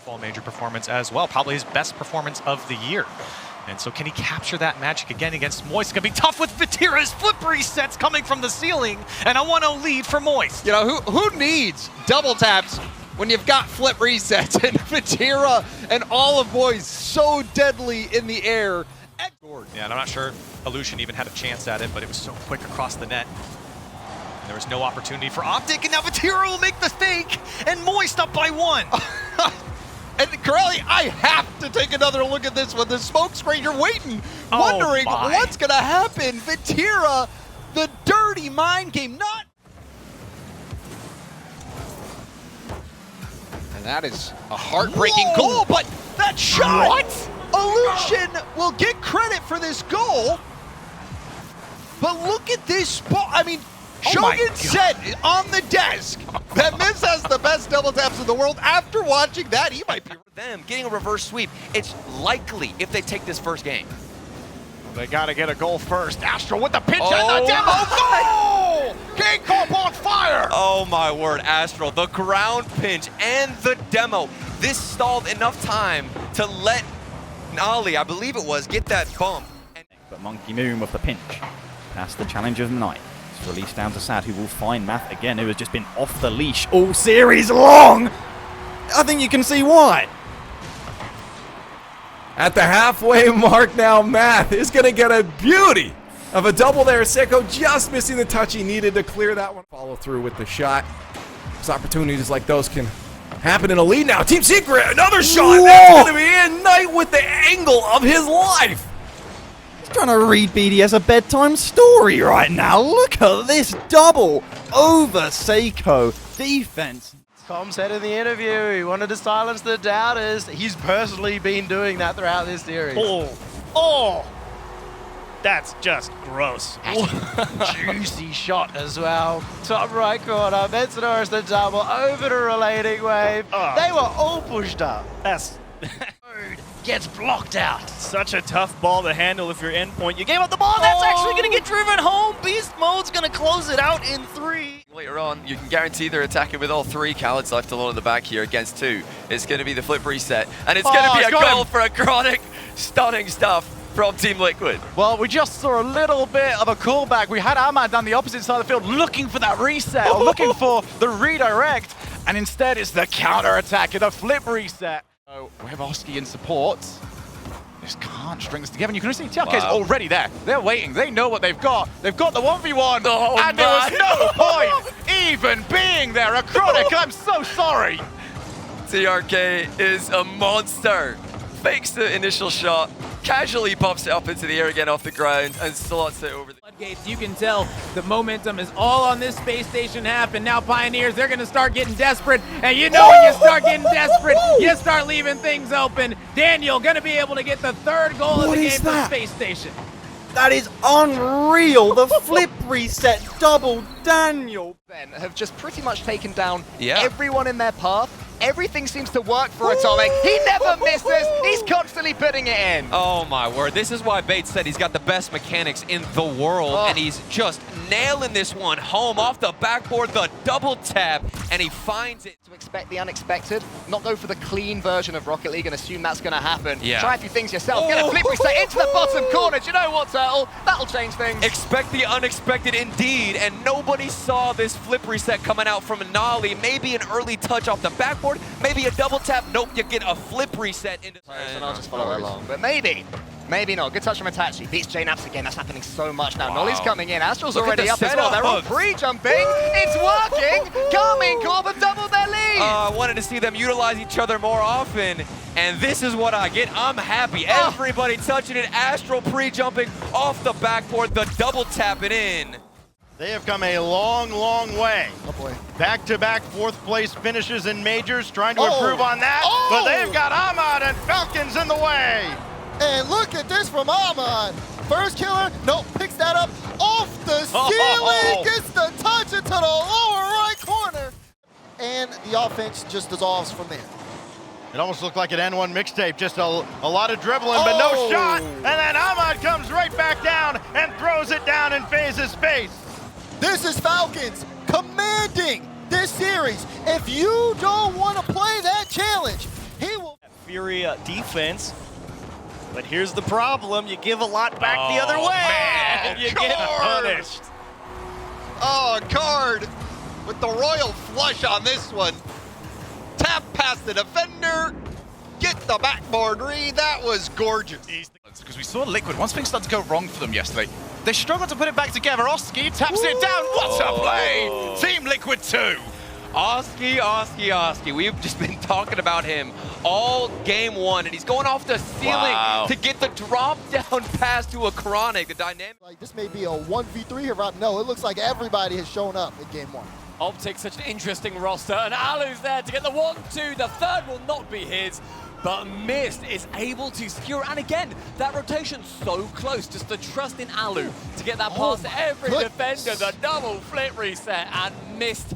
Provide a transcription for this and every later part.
Fall major performance as well, probably his best performance of the year. And so can he capture that magic again against Moist? It's gonna be tough with Vatira's flip resets coming from the ceiling, and a 1-0 lead for Moist. You know, who needs double taps when you've got flip resets? And Vatira and all of Moist so deadly in the air. Yeah, and I'm not sure Illusion even had a chance at it, but it was so quick across the net. And there was no opportunity for Optic, and now Vatira will make the fake, and Moist up by 1. And Corelli, I have to take another look at this one. The smoke screen, you're waiting, wondering what's gonna happen. Vatira, the dirty mind game, not. And that is a heartbreaking goal, but that shot! What? Illusion will get credit for this goal, but look at this ball. I mean, Shogun said on the desk that Miz has the best double taps in the world. After watching that, he might be them getting a reverse sweep. It's likely if they take this first game. They got to get a goal first. Astral with the pinch and Oh the demo goal! King Corp on fire! Oh my word, Astral, the ground pinch and the demo. This stalled enough time to let Nolly, I believe it was, get that bump. But Monkey Moon with the pinch. That's the challenge of the night. It's released down to Sad, who will find Math again, who has just been off the leash all series long. I think you can see why. At the halfway mark now, Math is going to get a beauty of a double there. Seiko just missing the touch he needed to clear that one. Follow through with the shot. Because opportunities like those can happen in a lead now. Team Secret, another shot. Whoa. That's going to be in. Knight with the angle of his life. He's trying to read BDS a bedtime story right now. Look at this double over Seiko. Defense. Tom said in the interview he wanted to silence the doubters. He's personally been doing that throughout this series. Oh, that's just gross. Juicy shot as well. Top right corner, Metsunoris the double, over to relating wave. They were all pushed up. That's Gets blocked out. such a tough ball to handle if you're endpoint. You gave up the ball, that's actually going to get driven home. Beast Mode's going to close it out in 3. Later on, you can guarantee they're attacking with all 3 Cowards left alone in the back here against 2. It's going to be the flip reset, and it's going to be a goal for a chronic, stunning stuff from Team Liquid. Well, we just saw a little bit of a callback. We had Ahmad down the opposite side of the field looking for that reset, or looking for the redirect, and instead it's the counter attack and the flip reset. So we have Oski in support. Just can't string this together. And you can see TLK's already there. They're waiting. They know what they've got. They've got the 1v1. Oh, and there was no point even being there. Acronic, I'm so sorry. TRK is a monster. Fakes the initial shot, casually pops it up into the air again off the ground, and slots it over the floodgates. You can tell the momentum is all on this space station half, and now Pioneers, they're going to start getting desperate. And you know when you start getting desperate, you start leaving things open. Daniel going to be able to get the 3rd goal of the game for Space Station. That is unreal. The flip reset double Daniel. Ben have just pretty much taken down Yeah. everyone in their path. Everything seems to work for Atomic. He never misses. He's constantly putting it in. Oh my word, this is why Bates said he's got the best mechanics in the world, and he's just nailing this one home off the backboard, the double tap, and he finds it. To expect the unexpected, not go for the clean version of Rocket League and assume that's going to happen. Yeah. Try a few things yourself. Get a flip reset into the bottom corner. Do you know what, Turtle? That'll change things. Expect the unexpected indeed, and nobody saw this flip reset coming out from Nolly. Maybe an early touch off the backboard, maybe a double tap. Nope, you get a flip reset into And I'll just follow along. But maybe not. Good touch from Itachi. Beats J-Naps again. That's happening so much now. Nolly's coming in. Astral's Look at already the up as well. They're all setup. pre-jumping. It's working. Carmine Corp have doubled their lead. I wanted to see them utilize each other more often, and this is what I get. I'm happy. Everybody touching it. Astral pre-jumping off the backboard, the double tapping in. They have come a long, long way. Oh boy. Back-to-back 4th place finishes in majors, trying to improve on that. But they've got Ahmad and Falcons in the way. And look at this from Ahmad. First killer, nope, picks that up off the ceiling, gets the touch into the lower right corner. And the offense just dissolves from there. It almost looked like an N1 mixtape, just a lot of dribbling, but no shot. And then Ahmad comes right back down and throws it down in FaZe's face. This is Falcons commanding this series. If you don't want to play that challenge, he will Fury defense. But here's the problem, you give a lot back the other way, man, and you get punished. Oh, Card with the royal flush on this one. Tap past the defender, get the backboard read, that was gorgeous. Because we saw Liquid, once things started to go wrong for them yesterday, they struggled to put it back together. Oski taps it down. What a play! Team Liquid 2. Oski. We've just been talking about him all game one, and he's going off the ceiling to get the drop down pass to a Chronic. The dynamic. Like, this may be a 1v3 here, right? No, it looks like everybody has shown up in game one. Optic, such an interesting roster, and Alu's there to get the 1-2. The third will not be his, but Mist is able to secure. And again, that rotation so close. Just the trust in Alu to get that past every defender. The double flip reset, and Mist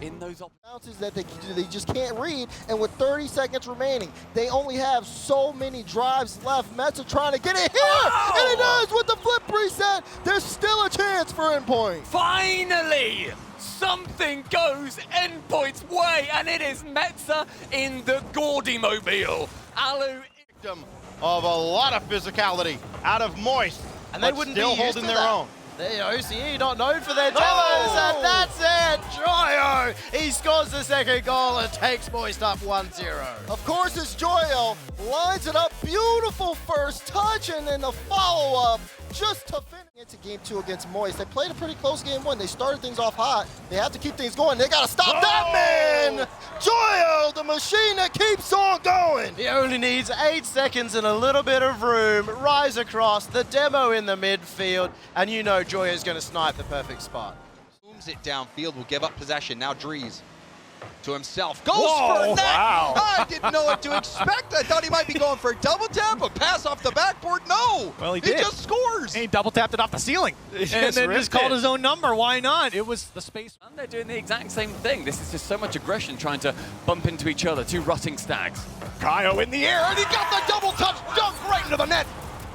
in those bounces that they just can't read, and with 30 seconds remaining, they only have so many drives left. Mets are trying to get it here, and it does with the flip reset. There's still a chance for endpoint. Finally, something goes endpoint's way, and it is Metza in the Gordy Mobile. Alu victim of a lot of physicality out of Moist, And they wouldn't still be used holding to their that. own. They OCE not known for their demos, and that's it. Joyo, he scores the second goal and takes Moist up 1-0. Of course, it's Joyo, lines it up, beautiful first touch, and then the follow-up just to finish into game two against Moist. They played a pretty close game one. They started things off hot. They have to keep things going. They gotta stop that man! Joyo, the machine that keeps on going! He only needs 8 seconds and a little bit of room. Rise across, the demo in the midfield, and you know Joyo's gonna snipe the perfect spot. Booms it downfield, will give up possession. Now Drees to himself, goes Whoa, for a net. wow. I didn't know what to expect. I thought he might be going for a double tap, a pass off the backboard. No, Well, he did. just scores. He double tapped it off the ceiling. And then ripped just called it. his own number. Why not? It was the space. And they're doing the exact same thing. This is just so much aggression trying to bump into each other. Two rutting stags. Kaio in the air, and he got the double touch dunk right into the net.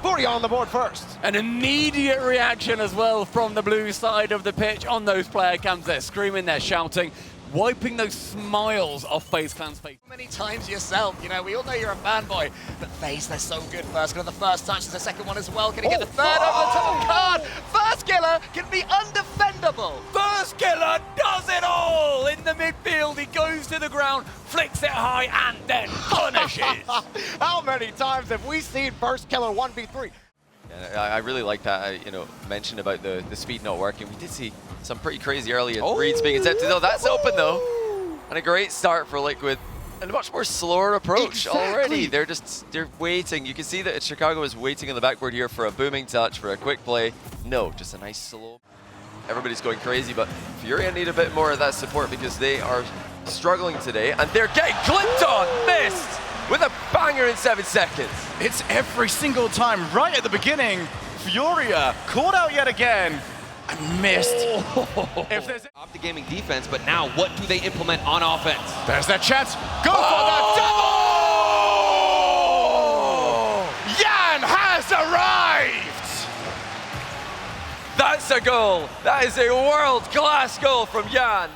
Booty on the board first. An immediate reaction as well from the blue side of the pitch on those player cams. They're screaming, they're shouting, wiping those smiles off FaZe Clan's face. Many times yourself, you know, we all know you're a fanboy, but FaZe, they're so good first. Gonna the first touch, there's the second one as well. Gonna get the third over the top of Card. First killer can be undefendable. First killer does it all! In the midfield, he goes to the ground, flicks it high, and then punishes. How many times have we seen First Killer 1v3? I really like that, mention about the speed not working. We did see some pretty crazy early reads being attempted, though. That's open, though. And a great start for Liquid. And a much more slower approach already. They're waiting. You can see that Chicago is waiting on the backboard here for a booming touch, for a quick play. No, just a nice slow. Everybody's going crazy, but Fury need a bit more of that support because they are struggling today. And they're getting clipped on. Missed with a banger in 7 seconds. It's every single time right at the beginning. Furia caught out yet again and missed. If there's off the gaming defense, but now what do they implement on offense? There's that chance. Go for the double! Yan has arrived! That's a goal. That is a world-class goal from Yan.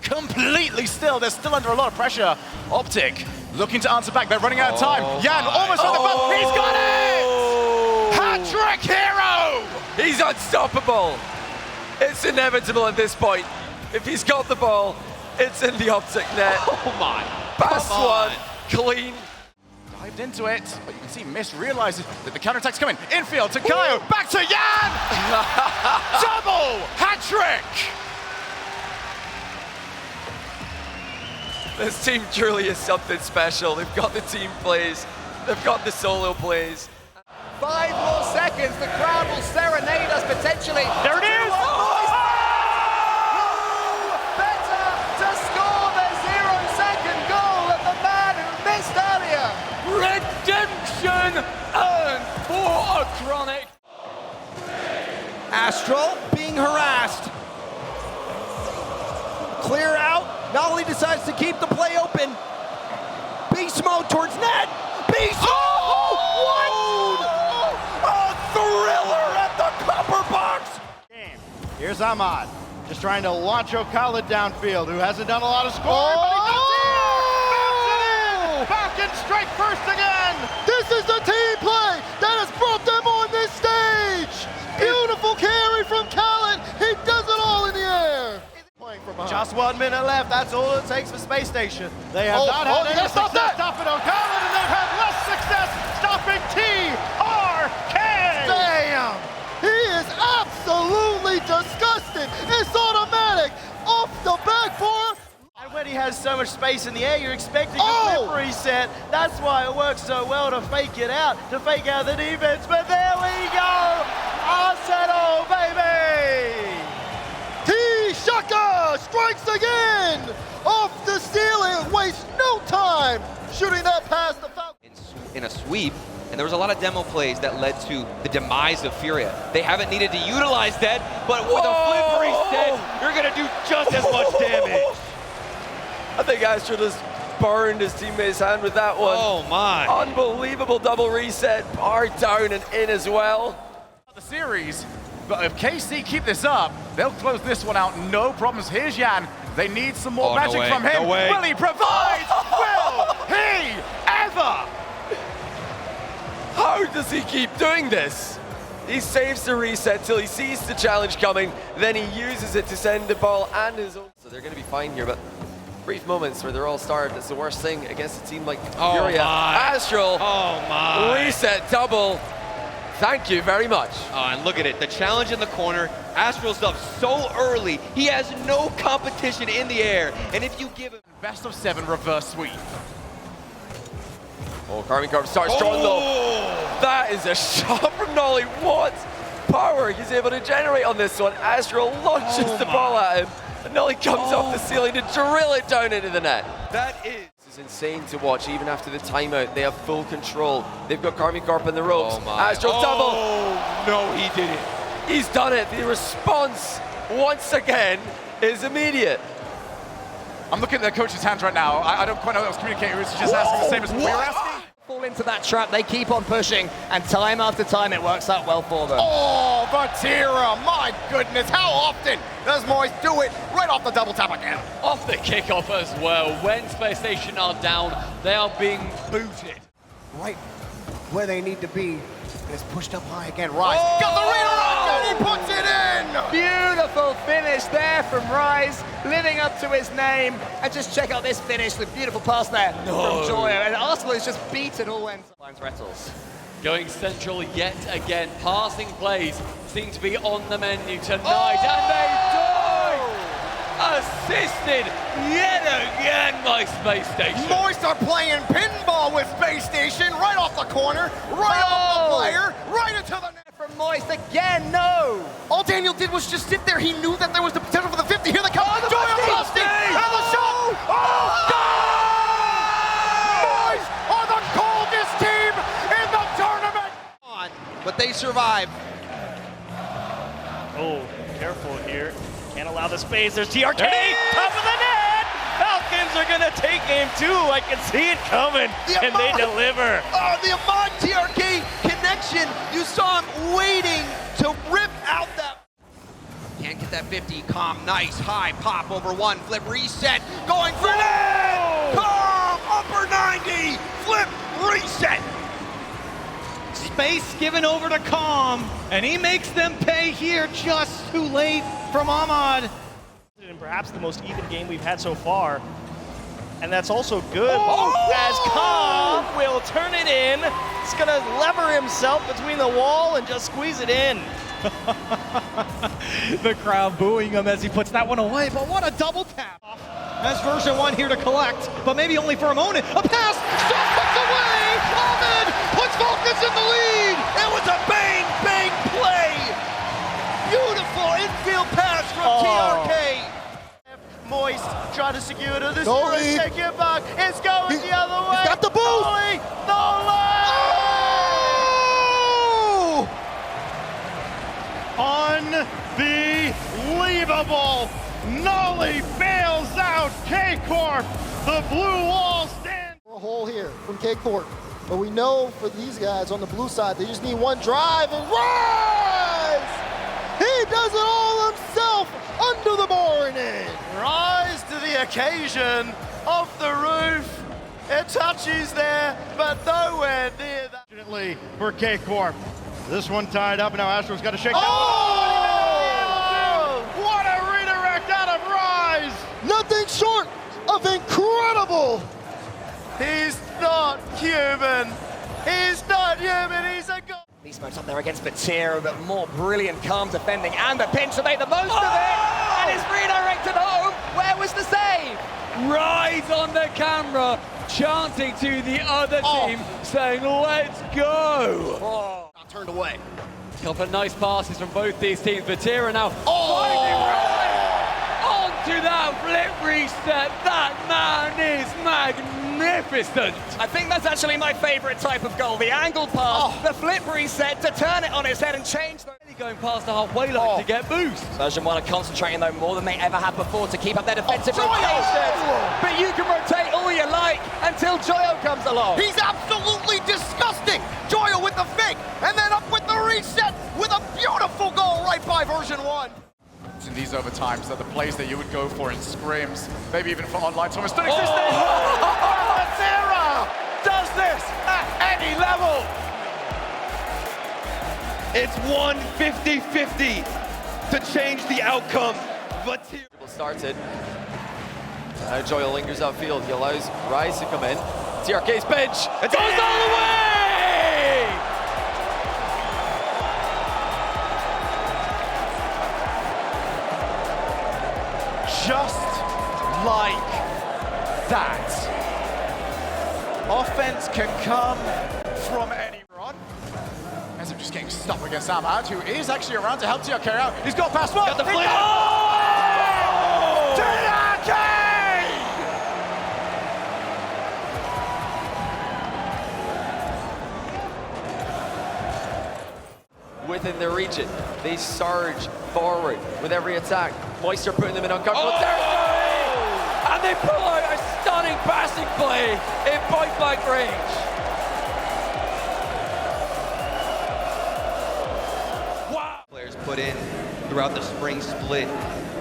Completely still. They're still under a lot of pressure. Optic looking to answer back. They're running out of time. Yan almost on the ball. He's got it! Hat-trick hero! He's unstoppable. It's inevitable at this point. If he's got the ball, it's in the Optic net. Oh my. Pass one, clean. Dived into it, but you can see Mist realizes that the counterattack's coming. Infield to Kaio, back to Yan! Double hat-trick! This team truly is something special. They've got the team plays. They've got the solo plays. 5 more seconds, the crowd will serenade us potentially. There it is! Better to score the 0-second goal of the man who missed earlier. Redemption earned for a Chronic. Astral being harassed. Clear out. Not only decides to keep the play open. Beast mode towards net. Beast mode! What? A thriller at the copper box. Here's Ahmad, just trying to launch Khaled downfield, who hasn't done a lot of scoring, but he comes here! Bounce it in! Falcons strike first again! This is the team play that has brought them on this stage! Beautiful carry from Khaled. He does it all in the air. Playing from behind. Just 1 minute left. That's all it takes for Space Station. They have not had any success stopping O'Connor, and they've had less success stopping TRK. Damn! He is absolutely disgusting. It's automatic. Off the back four. And when he has so much space in the air, you're expecting a flip reset. That's why it works so well to fake it out, to fake out the defense. But there we go! Arsenal, baby! T-Shaka strikes again! Off the ceiling, wastes no time shooting that past the foul. In a sweep, and there was a lot of demo plays that led to the demise of Furia. They haven't needed to utilize that, but with a flip reset, you're gonna do just as much damage. I think Astro just burned his teammate's hand with that one. Oh my. Unbelievable double reset, bar down and in as well. The series, but if KC keep this up, they'll close this one out, no problems. Here's Jan. They need some more magic from him. Will he provide? Will he ever? How does he keep doing this? He saves the reset till he sees the challenge coming, then he uses it to send the ball and his own. So they're going to be fine here, but brief moments where they're all starved. That's the worst thing against a team like Furia. Astral, reset double. Thank you very much. Oh, and look at it, the challenge in the corner. Astral's up so early, he has no competition in the air. And if you give him best of 7 reverse sweep. Oh, Carving Carp starts strong though. That is a shot from Nolly. What power he's able to generate on this one. Astral launches the ball at him. And Nolly comes off the ceiling to drill it down into the net. This is insane to watch. Even after the timeout, they have full control. They've got Carving Carp in the ropes. Astral double. Oh, no, he didn't. He's done it. The response, once again, is immediate. I'm looking at their coach's hands right now. I don't quite know what was communicating. He was just asking the same as we were asking. Fall into that trap, they keep on pushing, and time after time it works out well for them. Oh, Vatira, my goodness, how often does Moise do it right off the double tap again? Off the kickoff as well. When Space Station are down, they are being booted. Right where they need to be. It's pushed up high again. Rise got the redirect and he puts it in! Beautiful finish there from Rise, living up to his name. And just check out this finish, the beautiful pass there from Joyo. And Arsenal is just beaten all ends. Rattles. Going central yet again. Passing plays seem to be on the menu tonight, and they do! Assisted yet again by Space Station. Moist are playing pinball with Space Station right off the corner, right off the player, right into the net. From Moist again, no! All Daniel did was just sit there. He knew that there was the potential for the 50. Here they come. Oh, the Joyo busting, and the shot. Oh, Moist are the coldest team in the tournament. But they survive. Oh, careful here. Can't allow the space. There's TRK, top of the net! Falcons are gonna take game 2. I can see it coming, and they deliver. Oh, the Ahmad TRK connection. You saw him waiting to rip out that. Can't get that 50. Calm, nice, high pop over 1. Flip, reset, going for net! Calm, upper 90, flip, reset. Space given over to Calm, and he makes them pay here just too late from Ahmad. And perhaps the most even game we've had so far. And that's also good as Calm will turn it in. He's gonna lever himself between the wall and just squeeze it in. The crowd booing him as he puts that one away, but what a double tap. That's version 1 here to collect, but maybe only for a moment. A pass, shot puts away! Ahmed puts Falcons in the lead! It was a bang, bang play! Beautiful infield pass from TRK. Moist trying to secure to this No one, lead. take it back. It's going the other way. He's got the boost. Nolly, Nolly! Unbelievable! Nolly bails out K-Corp. The blue wall stands. A hole here from K-Corp. But we know for these guys on the blue side, they just need one drive and Rise! He does it all himself under the board and in. Rise to the occasion off the roof. It touches there, but nowhere near that. Fortunately for K-Corp. This one tied up, and now Astro's got to shake down. Oh! What a redirect out of Rise! Nothing short of incredible. He's not human. He's not human. He's a god. Beast Mode's up there against Batira, but more brilliant calm defending and the pinch to make the most of it. And it's redirected home. Where was the save? Right on the camera, chanting to the other team, saying, let's go. Not turned away. Couple of nice passes from both these teams. Batira now finding right onto that flip reset. That man is magnificent. I think that's actually my favorite type of goal. The angle pass, the flip reset to turn it on its head and change the... Going past the halfway line to get boost. Version 1 are concentrating though more than they ever have before to keep up their defensive rotation. But you can rotate all you like until Joyo comes along. He's absolutely disgusting. Joyo with the fake, and then up with the reset with a beautiful goal right by version 1. In these overtimes are the plays that you would go for in scrims, maybe even for online tournaments. Don't exist Batira does this at any level. It's 150-50 to change the outcome. Batira Started. Now Joyo lingers upfield. He allows Rise to come in. TRK's bench. It goes all the way! just like that. Offense can come from any run. Ends up just getting stuck against Ahmad, who is actually around to help TRK carry out. He's got past one. got the flip. Within their region, they surge forward with every attack. Moisture putting them in uncomfortable territory! And they pull out a stunning passing play in point-blank range. Wow! Players put in throughout the spring split.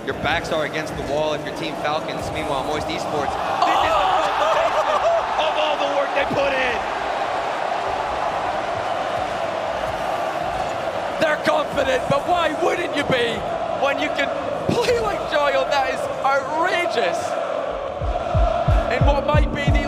Your backs are against the wall if you're Team Falcons. Meanwhile, Moist Esports, this is the culmination of all the work they put in. They're confident, but why wouldn't you be when you can play like Joyo? That is outrageous in what might be the